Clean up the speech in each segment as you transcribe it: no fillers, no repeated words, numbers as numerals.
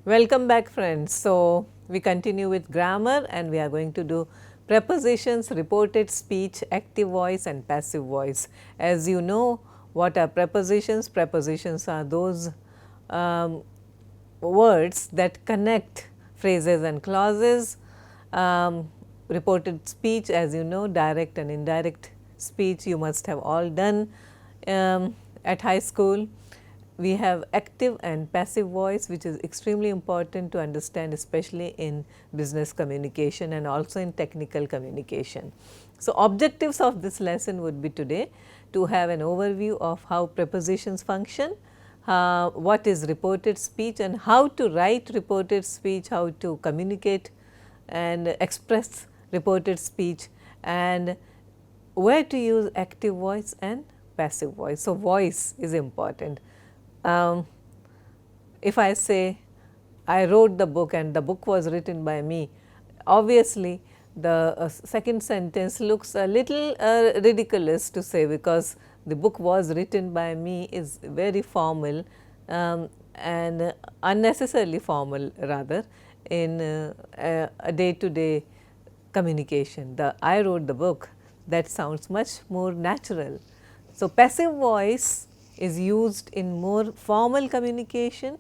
Welcome back, friends. So, we continue with grammar and we are going to do prepositions, reported speech, active voice and passive voice. As you know, what are prepositions? Prepositions are those words that connect phrases and clauses. Reported speech, as you know, direct and indirect speech you must have all done at high school. We have active and passive voice, which is extremely important to understand, especially in business communication and also in technical communication. So, objectives of this lesson would be today to have an overview of how prepositions function, what is reported speech and how to write reported speech, how to communicate and express reported speech, and where to use active voice and passive voice. So, voice is important. If I say I wrote the book and the book was written by me, obviously the second sentence looks a little ridiculous to say, because the book was written by me is very formal and unnecessarily formal rather in a day to day communication. The I wrote the book, that sounds much more natural. So, passive voice is used in more formal communication,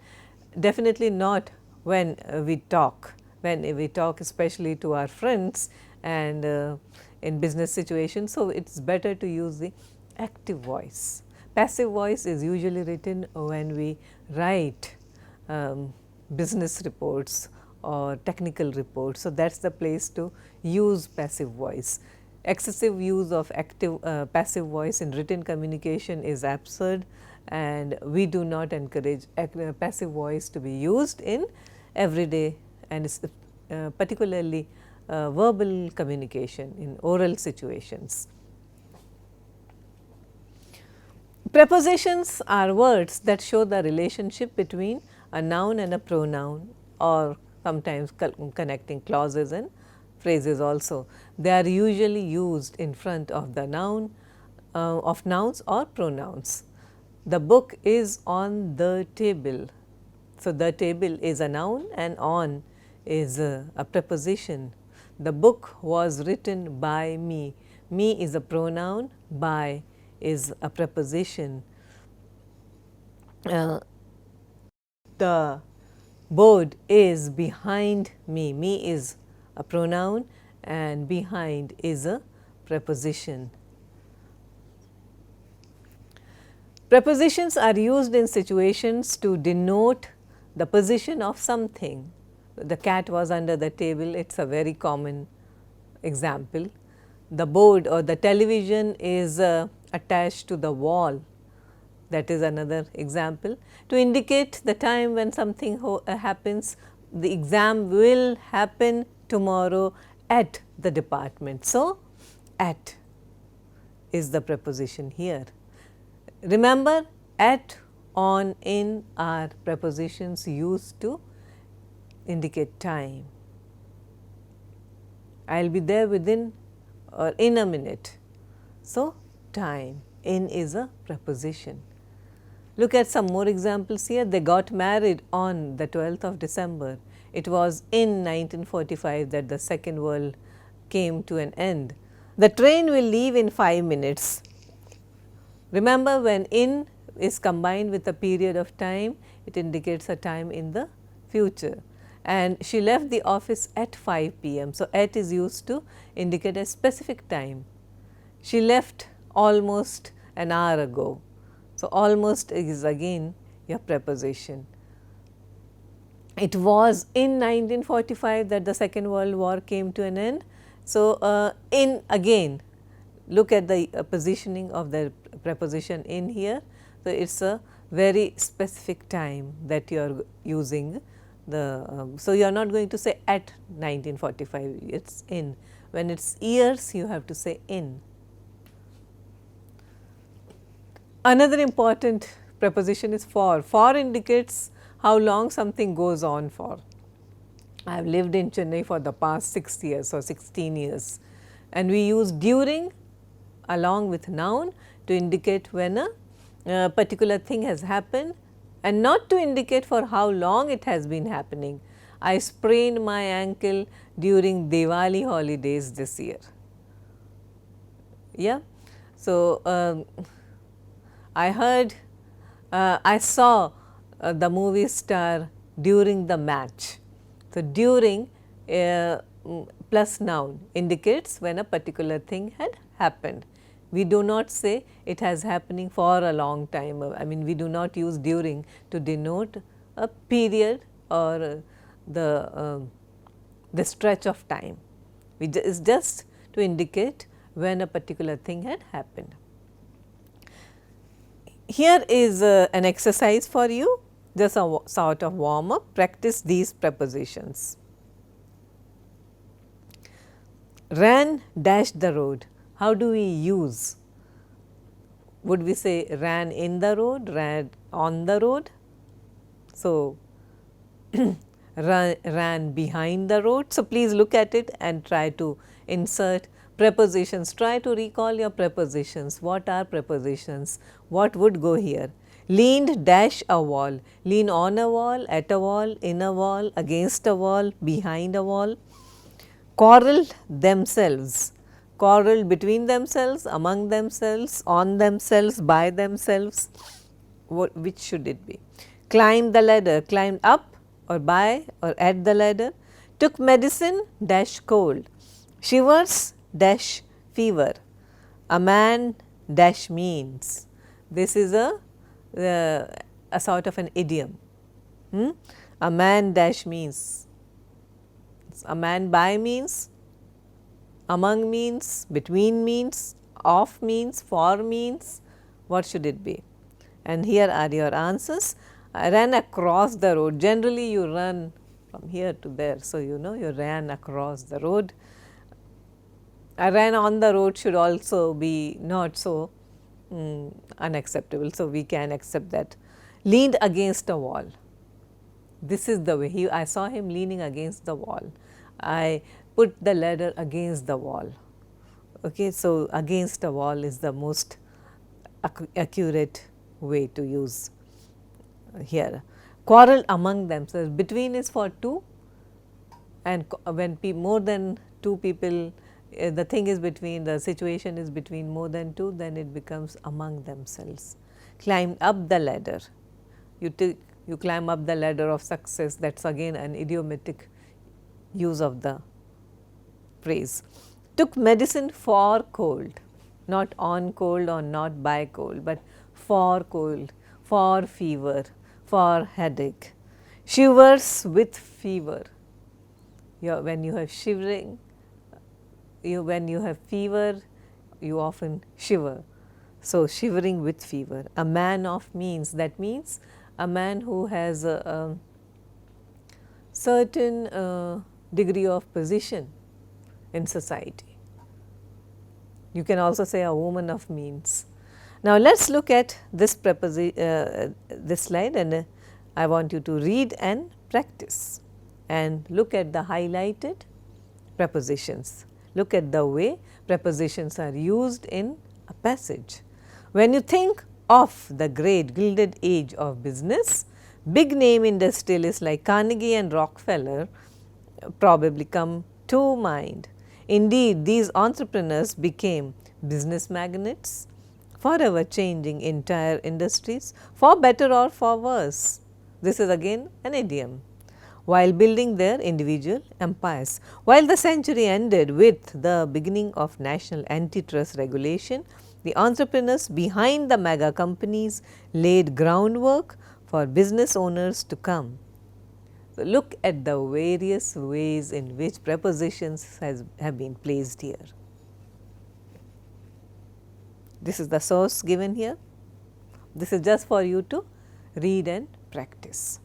definitely not when we talk. When we talk especially to our friends and in business situations. So, it is better to use the active voice. Passive voice is usually written when we write business reports or technical reports. So, that is the place to use passive voice. Excessive use of active passive voice in written communication is absurd, and we do not encourage passive voice to be used in everyday and particularly verbal communication in oral situations. Prepositions are words that show the relationship between a noun and a pronoun, or sometimes connecting clauses and phrases also. They are usually used in front of the noun of nouns or pronouns. The book is on the table. So, the table is a noun and on is a preposition. The book was written by me. Me is a pronoun, by is a preposition. The board is behind me. Me is a pronoun and behind is a preposition. Prepositions are used in situations to denote the position of something. The cat was under the table, it is a very common example. The board or the television is attached to the wall, that is another example. To indicate the time when something happens, the exam will happen tomorrow at the department. So, at is the preposition here. Remember, at, on, in are prepositions used to indicate time. I will be there within or in a minute. So, time, in is a preposition. Look at some more examples here. They got married on the 12th of December. It was in 1945 that the Second World came to an end. The train will leave in 5 minutes. Remember, when in is combined with a period of time, it indicates a time in the future. And she left the office at 5 p.m. So, at is used to indicate a specific time. She left almost an hour ago. So, almost is again your preposition. It was in 1945 that the Second World War came to an end. So, in again, look at the positioning of the preposition in here. So, it is a very specific time that you are using the. So, you are not going to say at 1945, it is in. When it is years, you have to say in. Another important preposition is for. For indicates how long something goes on for. I have lived in Chennai for the past 6 years or 16 years, and we use during along with noun to indicate when a particular thing has happened and not to indicate for how long it has been happening. I sprained my ankle during Diwali holidays this year. Yeah. So, I heard, I saw the movie star during the match. So, during plus noun indicates when a particular thing had happened. We do not say it has happening for a long time. I mean, we do not use during to denote a period or the stretch of time. It's just to indicate when a particular thing had happened. Here is an exercise for you, just a sort of warm up. Practice these prepositions. Ran dash the road. How do we use? Would we say ran in the road, ran on the road? So, ran behind the road. So, please look at it and try to insert prepositions. Try to recall your prepositions. What are prepositions? What would go here? Leaned dash a wall. Lean on a wall, at a wall, in a wall, against a wall, behind a wall. Quarreled themselves. Quarreled between themselves, among themselves, on themselves, by themselves. Which should it be? Climbed the ladder. Climbed up or by or at the ladder. Took medicine dash cold. Shivers dash fever. A man dash means. This is a sort of an idiom. A man dash means. A man by means, among means, between means, of means, for means. What should it be? And here are your answers. I ran across the road. Generally, you run from here to there. So, you know you ran across the road. I ran on the road should also be not so unacceptable. So, we can accept that. Leaned against a wall. This is the way I saw him leaning against the wall. I put the ladder against the wall. Okay, so against a wall is the most accurate way to use here. Quarrel among themselves. Between is for two, and when more than two people, the thing is between, the situation is between more than two, then it becomes among themselves. Climbed up the ladder. You climb up the ladder of success. That's again an idiomatic use of the phrase. Took medicine for cold, not on cold or not by cold, but for cold, for fever, for headache. Shivers with fever. When you have shivering, when you have fever, you often shiver. So, shivering with fever. A man of means, that means a man who has a certain degree of position in society. You can also say a woman of means. Now, let us look at this this slide, and I want you to read and practice and look at the highlighted prepositions. Look at the way prepositions are used in a passage. When you think of the great gilded age of business, big name industrialists like Carnegie and Rockefeller probably come to mind. Indeed, these entrepreneurs became business magnates, forever changing entire industries for better or for worse. This is again an idiom. While building their individual empires. While the century ended with the beginning of national antitrust regulation, the entrepreneurs behind the mega companies laid groundwork for business owners to come. So, look at the various ways in which prepositions have been placed here. This is the source given here. This is just for you to read and practice.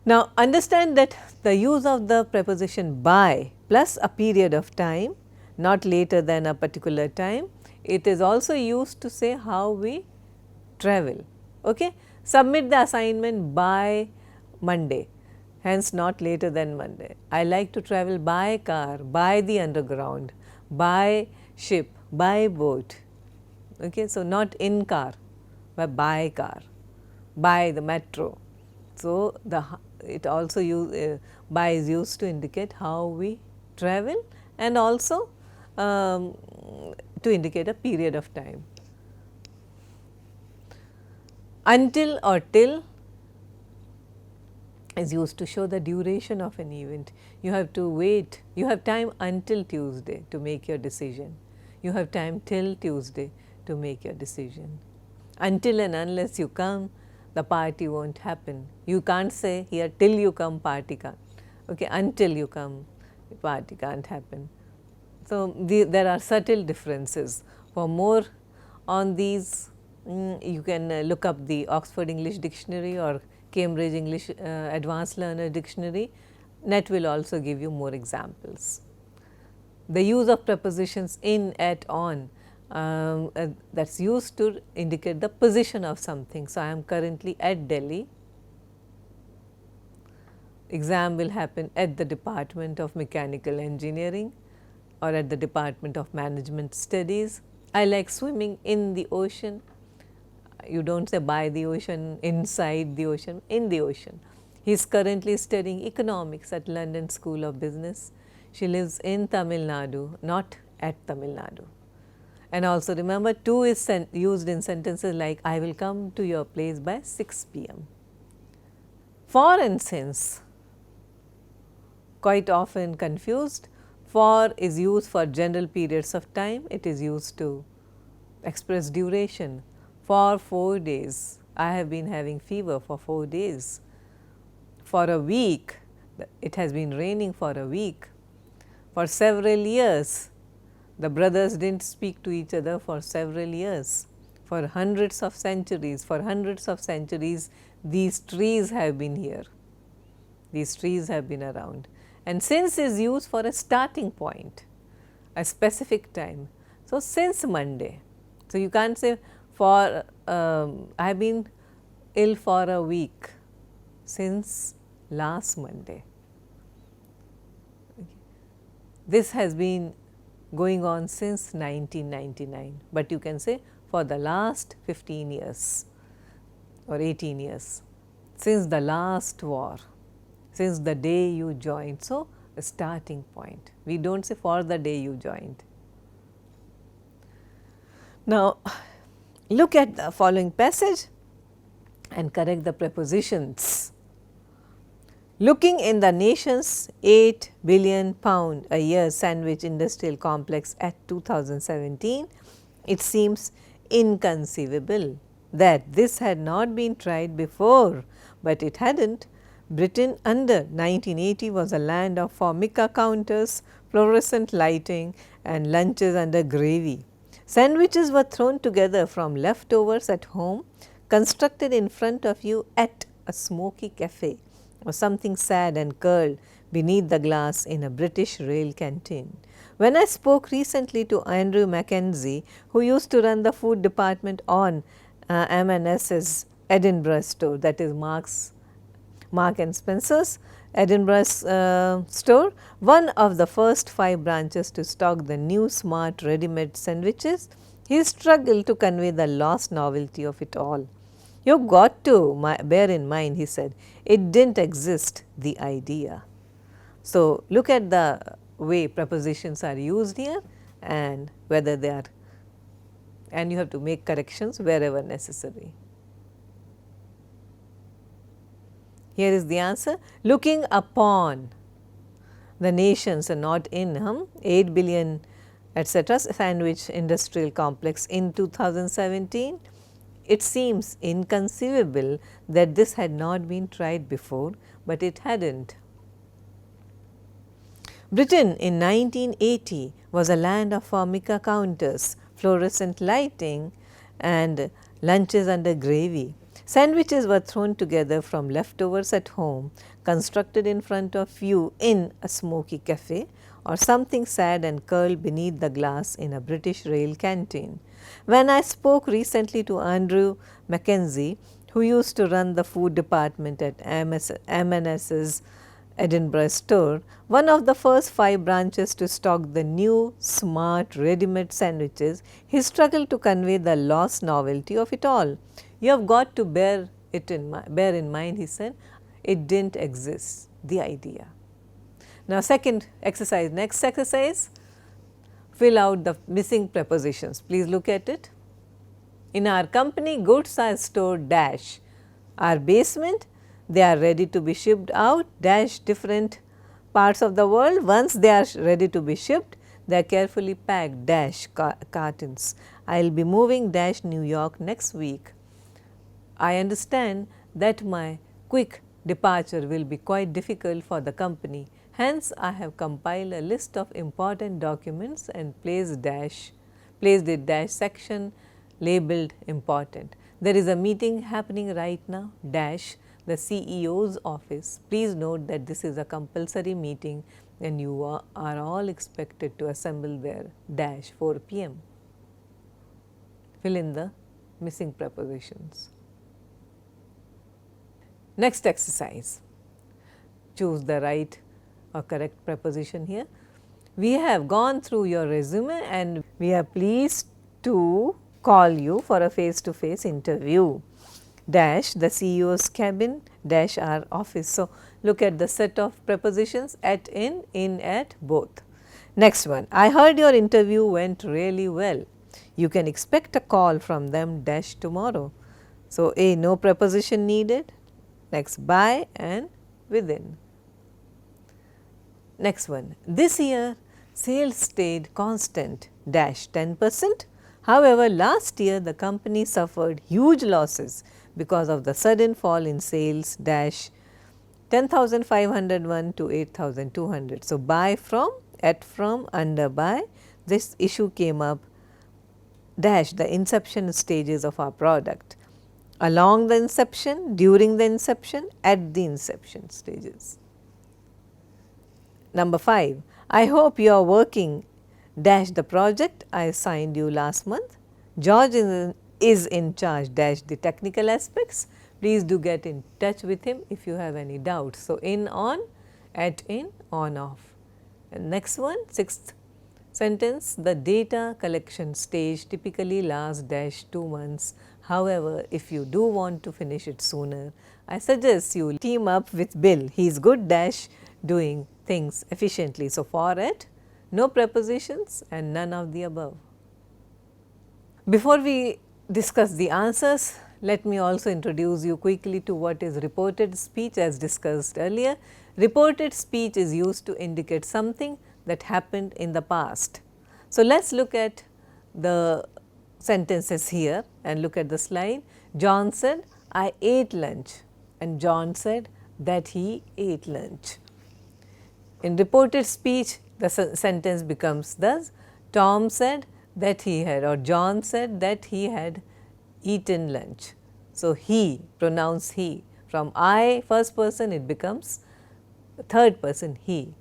Now, understand that the use of the preposition by plus a period of time, not later than a particular time, it is also used to say how we travel. Okay? Submit the assignment by Monday, hence not later than Monday. I like to travel by car, by the underground, by ship, by boat. Okay? So, not in car, but by car, by the metro. So, it also by is used to indicate how we travel and also to indicate a period of time. Until or till is used to show the duration of an event. You have to wait, you have time until Tuesday to make your decision. You have time till Tuesday to make your decision. Until and unless you come, the party will not happen. You can't say here till you come party can't, okay, until you come party can't happen. So, there are subtle differences. For more on these, you can look up the Oxford English Dictionary or Cambridge English Advanced Learner Dictionary. Net will also give you more examples. The use of prepositions in, at, on, that is used to indicate the position of something. So, I am currently at Delhi. Exam will happen at the Department of Mechanical Engineering or at the Department of Management Studies. I like swimming in the ocean. You do not say by the ocean, inside the ocean, in the ocean. He is currently studying economics at London School of Business. She lives in Tamil Nadu, not at Tamil Nadu. And also remember, to is used in sentences like I will come to your place by 6 p.m. For and since, quite often confused. For is used for general periods of time. It is used to express duration. For 4 days, I have been having fever for 4 days. For a week, it has been raining for a week. For several years, the brothers did not speak to each other for several years. For hundreds of centuries, these trees have been here. These trees have been around. And since is used for a starting point, a specific time. So, since Monday. So, you can't say for I have been ill for a week since last Monday. Okay. This has been going on since 1999, but you can say for the last 15 years or 18 years, since the last war, since the day you joined. So, a starting point. We do not say for the day you joined. Now, look at the following passage and correct the prepositions. Looking in the nation's £8 billion a year sandwich industrial complex at 2017, it seems inconceivable that this had not been tried before, but it had not. Britain under 1980 was a land of formica counters, fluorescent lighting and lunches under gravy. Sandwiches were thrown together from leftovers at home, constructed in front of you at a smoky cafe, or something sad and curled beneath the glass in a British rail canteen. When I spoke recently to Andrew Mackenzie, who used to run the food department on M&S's Edinburgh store, that is Mark and Spencer's Edinburgh store, one of the first 5 branches to stock the new smart ready-made sandwiches, he struggled to convey the lost novelty of it all. You have got to bear in mind, he said, it did not exist, the idea. So, look at the way prepositions are used here and whether they are, and you have to make corrections wherever necessary. Here is the answer. Looking upon the nations and not in 8 billion etc. sandwich industrial complex in 2017, it seems inconceivable that this had not been tried before, but it had not. Britain in 1980 was a land of formica counters, fluorescent lighting and lunches under gravy. Sandwiches were thrown together from leftovers at home, constructed in front of you in a smoky cafe, or something sad and curled beneath the glass in a British rail canteen. When I spoke recently to Andrew Mackenzie, who used to run the food department at M&S's Edinburgh store, one of the first 5 branches to stock the new smart ready-made sandwiches, he struggled to convey the lost novelty of it all. You have got to bear bear in mind, he said, it didn't exist, the idea. Now, second exercise, next exercise, fill out the missing prepositions. Please look at it. In our company, goods are stored dash our basement, they are ready to be shipped out dash different parts of the world. Once they are ready to be shipped, they are carefully packed dash cartons. I will be moving dash New York next week. I understand that my quick departure will be quite difficult for the company. Hence, I have compiled a list of important documents and placed it dash section labeled important. There is a meeting happening right now dash the CEO's office. Please note that this is a compulsory meeting and you are all expected to assemble there dash 4 p.m. Fill in the missing prepositions. Next exercise, choose the right or correct preposition here. We have gone through your resume and we are pleased to call you for a face-to-face interview dash the CEO's cabin dash our office. So, look at the set of prepositions at, in, at, both. Next one, I heard your interview went really well. You can expect a call from them dash tomorrow. So, A, no preposition needed. Next, by and within. Next one, this year sales stayed constant dash 10%. However, last year the company suffered huge losses because of the sudden fall in sales dash 10,501 to 8,200. So, by from, at from, under by, this issue came up dash the inception stages of our product, along the inception, during the inception, at the inception stages. Number 5, I hope you are working dash the project I assigned you last month. George is in charge dash the technical aspects. Please do get in touch with him if you have any doubts. So, in, on, at, in, on, off. And next one, sixth sentence, the data collection stage typically lasts dash 2 months. However, if you do want to finish it sooner, I suggest you team up with Bill. He is good dash doing things efficiently. So, for it, no prepositions and none of the above. Before we discuss the answers, let me also introduce you quickly to what is reported speech as discussed earlier. Reported speech is used to indicate something that happened in the past. So, let us look at the sentences here and look at the slide. John said, I ate lunch, and John said that he ate lunch. In reported speech, the sentence becomes thus, Tom said that he had, or John said that he had eaten lunch. So, he, pronounce he, from I first person it becomes third person he.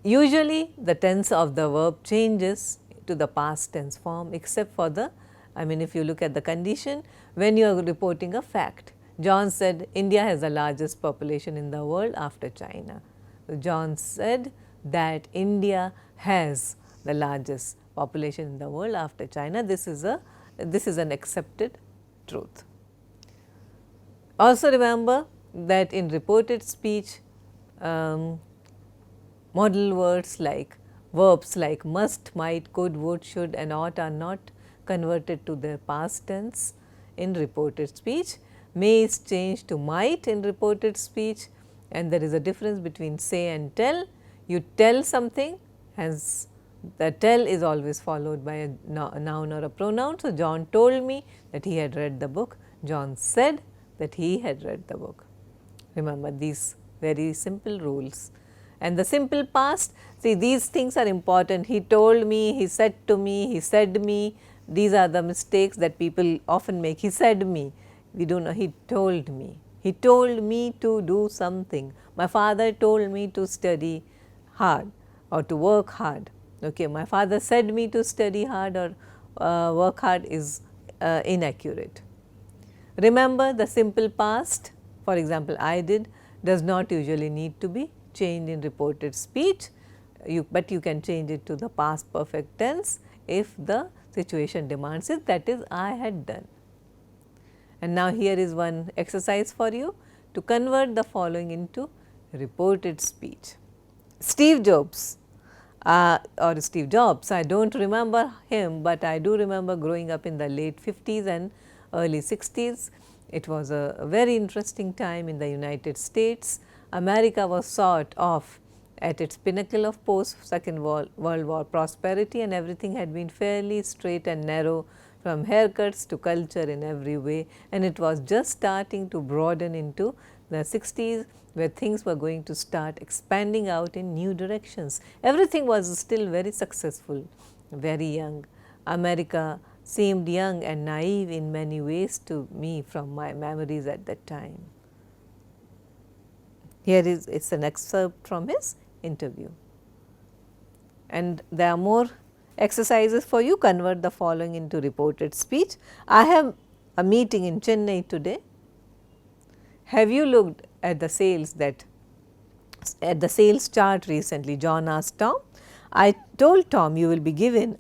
Usually the tense of the verb changes to the past tense form, except for the, if you look at the condition when you are reporting a fact. John said India has the largest population in the world after China. So, John said that India has the largest population in the world after China. This is an accepted truth. Also remember that in reported speech, modal words like verbs like must, might, could, would, should and ought are not converted to their past tense in reported speech. May is changed to might in reported speech, and there is a difference between say and tell. You tell something, hence the tell is always followed by a noun or a pronoun. So, John told me that he had read the book. John said that he had read the book. Remember these very simple rules. And the simple past, see, these things are important. He told me, he said to me, he said me. These are the mistakes that people often make. He said me, we do not, he told me. He told me to do something. My father told me to study hard or to work hard. Okay, my father said me to study hard or work hard is inaccurate. Remember the simple past, for example, I did, does not usually need to be changed in reported speech, but you can change it to the past perfect tense if the situation demands it, that is I had done. And now here is one exercise for you to convert the following into reported speech. Steve Jobs or Steve Jobs, I do not remember him, but I do remember growing up in the late 50s and early 60s. It was a very interesting time in the United States. America was sort of at its pinnacle of post Second World War prosperity, and everything had been fairly straight and narrow, from haircuts to culture in every way, and it was just starting to broaden into the 60s, where things were going to start expanding out in new directions. Everything was still very successful, very young. America seemed young and naive in many ways to me from my memories at that time. Here is it's an excerpt from his interview. And there are more exercises for you. Convert the following into reported speech. I have a meeting in Chennai today. Have you looked at the sales chart recently? John asked Tom. I told Tom you will be given.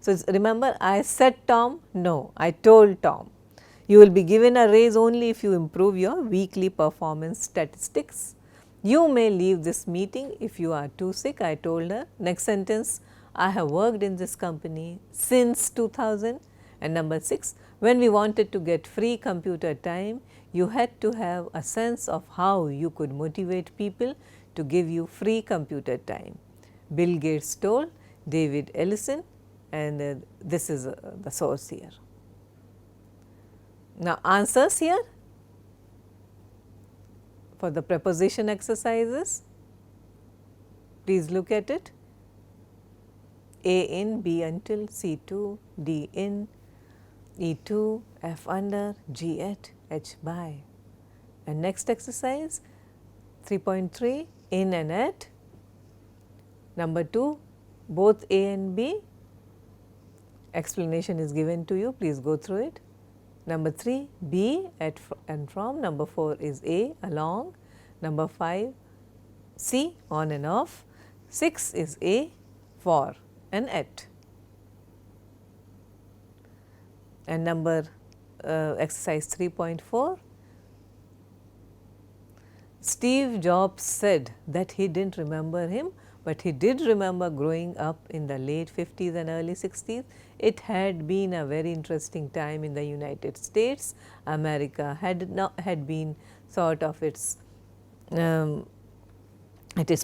So remember, I said Tom? No, I told Tom you will be given a raise only if you improve your weekly performance statistics. You may leave this meeting if you are too sick, I told her. Next sentence, I have worked in this company since 2000. And number 6, when we wanted to get free computer time, you had to have a sense of how you could motivate people to give you free computer time. Bill Gates told David Ellison, and this is the source here. Now, answers here for the preposition exercises. Please look at it. A in, B until, C2, D in, E2, F under, G at, H by. And next exercise 3.3, in and at. Number 2, both A and B. Explanation is given to you, please go through it. Number 3, B at and from. Number 4 is A, along. Number 5, C, on and off. 6 is A, for and at. And number exercise 3.4, Steve Jobs said that he did not remember him, but he did remember growing up in the late 50s and early 60s. It had been a very interesting time in the United States. America had been sort of its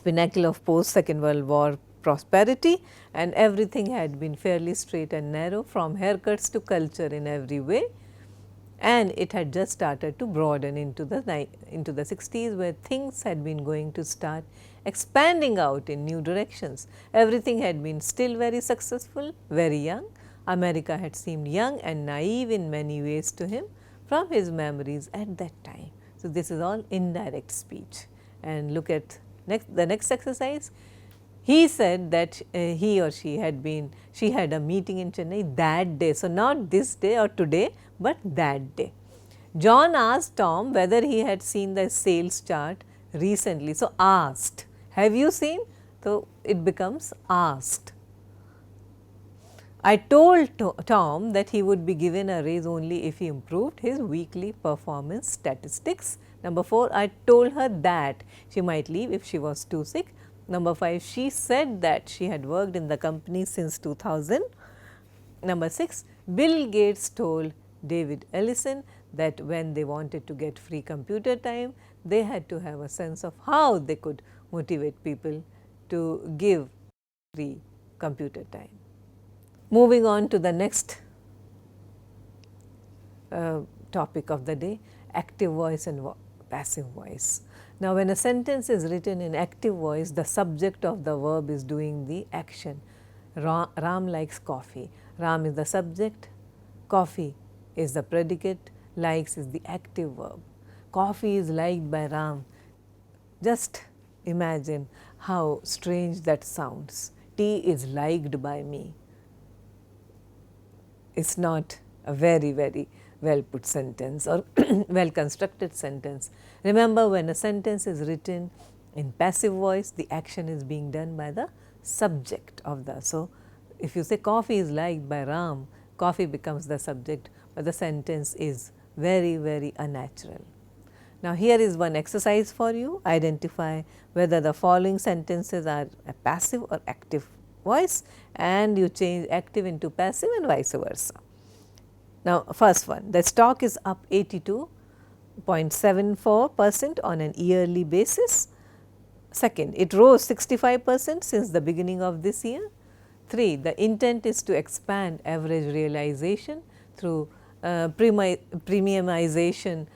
pinnacle of post Second World War prosperity, and everything had been fairly straight and narrow, from haircuts to culture in every way. And it had just started to broaden into the 60s, where things had been going to start expanding out in new directions. Everything had been still very successful, very young. America had seemed young and naive in many ways to him from his memories at that time. So, this is all indirect speech. And look at the next exercise. He said that he or she had a meeting in Chennai that day. So, not this day or today, but that day. John asked Tom whether he had seen the sales chart recently. So, asked, have you seen? So, it becomes asked. I told Tom that he would be given a raise only if he improved his weekly performance statistics. Number 4, I told her that she might leave if she was too sick. Number 5, she said that she had worked in the company since 2000. Number 6, Bill Gates told David Ellison that when they wanted to get free computer time, they had to have a sense of how they could motivate people to give free computer time. Moving on to the next topic of the day, active voice and passive voice. Now, when a sentence is written in active voice, the subject of the verb is doing the action. Ram likes coffee. Ram is the subject, coffee is the predicate, likes is the active verb. Coffee is liked by Ram. Just imagine how strange that sounds. Tea is liked by me. It is not a very, very well put sentence or well constructed sentence. Remember, when a sentence is written in passive voice, the action is being done by the subject of the. So, if you say coffee is liked by Ram, coffee becomes the subject, but the sentence is very, very unnatural. Now, here is one exercise for you. Identify whether the following sentences are a passive or active voice, and you change active into passive and vice versa. Now, first one, the stock is up 82.74% on an yearly basis. Second, it rose 65% since the beginning of this year. 3, the intent is to expand average realization through premiumization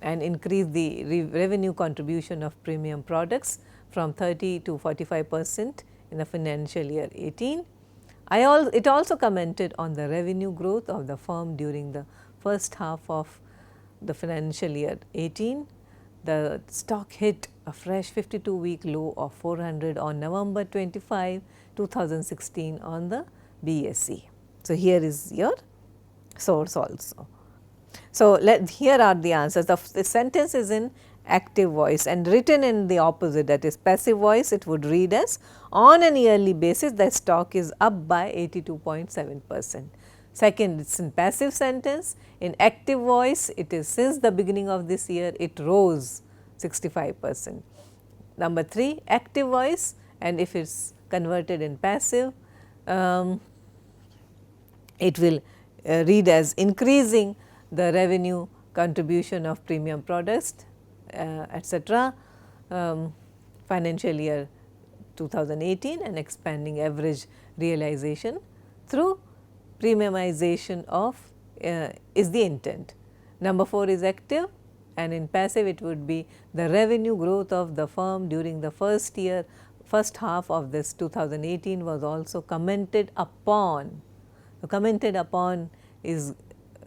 and increase the revenue contribution of premium products from 30 to 45% in the financial year 18. It also commented on the revenue growth of the firm during the first half of the financial year 18. The stock hit a fresh 52-week low of 400 on November 25, 2016 on the BSE. So, here is your source also. So, here are the answers. The sentence is in active voice and written in the opposite, that is passive voice. It would read as, on an yearly basis the stock is up by 82.7%. Second, it is in passive sentence. In active voice, it is since the beginning of this year it rose 65%. Number 3, active voice, and if it is converted in passive, it will read as increasing the revenue contribution of premium products, etc., financial year 2018, and expanding average realization through premiumization of is the intent. Number 4 is active, and in passive it would be the revenue growth of the firm during the first half of this 2018 was also commented upon. Commented upon is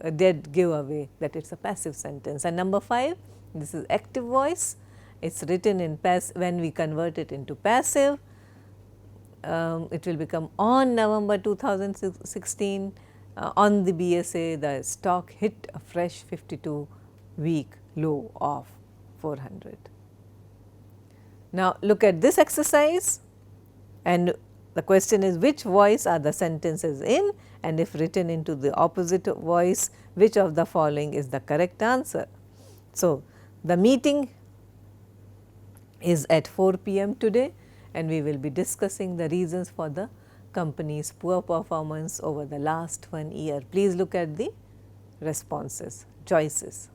a dead giveaway that it is a passive sentence. And number 5, this is active voice. It is written in when we convert it into passive, it will become, on November 2016 on the BSA the stock hit a fresh 52-week low of 400. Now, look at this exercise, and the question is, which voice are the sentences in, and if written into the opposite voice, which of the following is the correct answer. So, the meeting is at 4 p.m. today, and we will be discussing the reasons for the company's poor performance over the last 1 year. Please look at the responses, choices.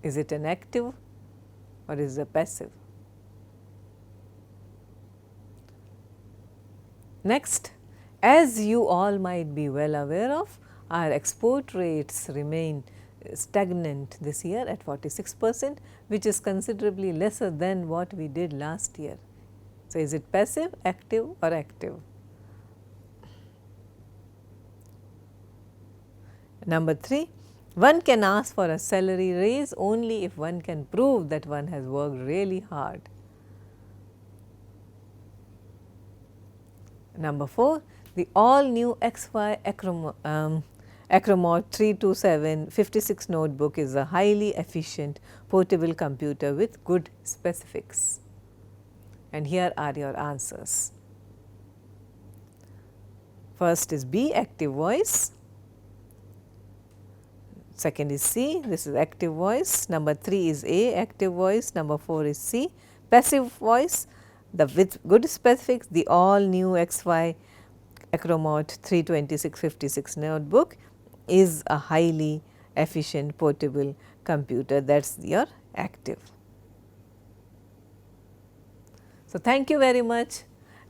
Is it an active or is it a passive? Next, as you all might be well aware of, our export rates remain stagnant this year at 46%, which is considerably lesser than what we did last year. So, is it passive, active or active? Number 3, one can ask for a salary raise only if one can prove that one has worked really hard. Number 4, the all new XY Acromat 327 56 notebook is a highly efficient portable computer with good specifics. And here are your answers. First is B, active voice. Second is C, this is active voice. Number 3 is A, active voice. Number 4 is C, passive voice. The with good specifics, the all new XY Acromat 326 56 notebook is a highly efficient portable computer. That is your active. So, thank you very much,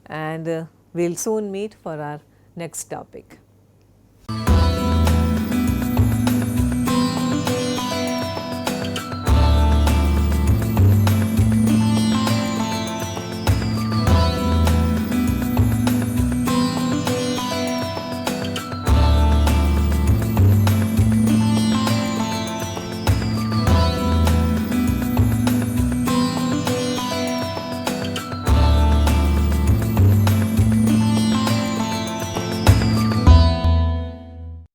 and we will soon meet for our next topic.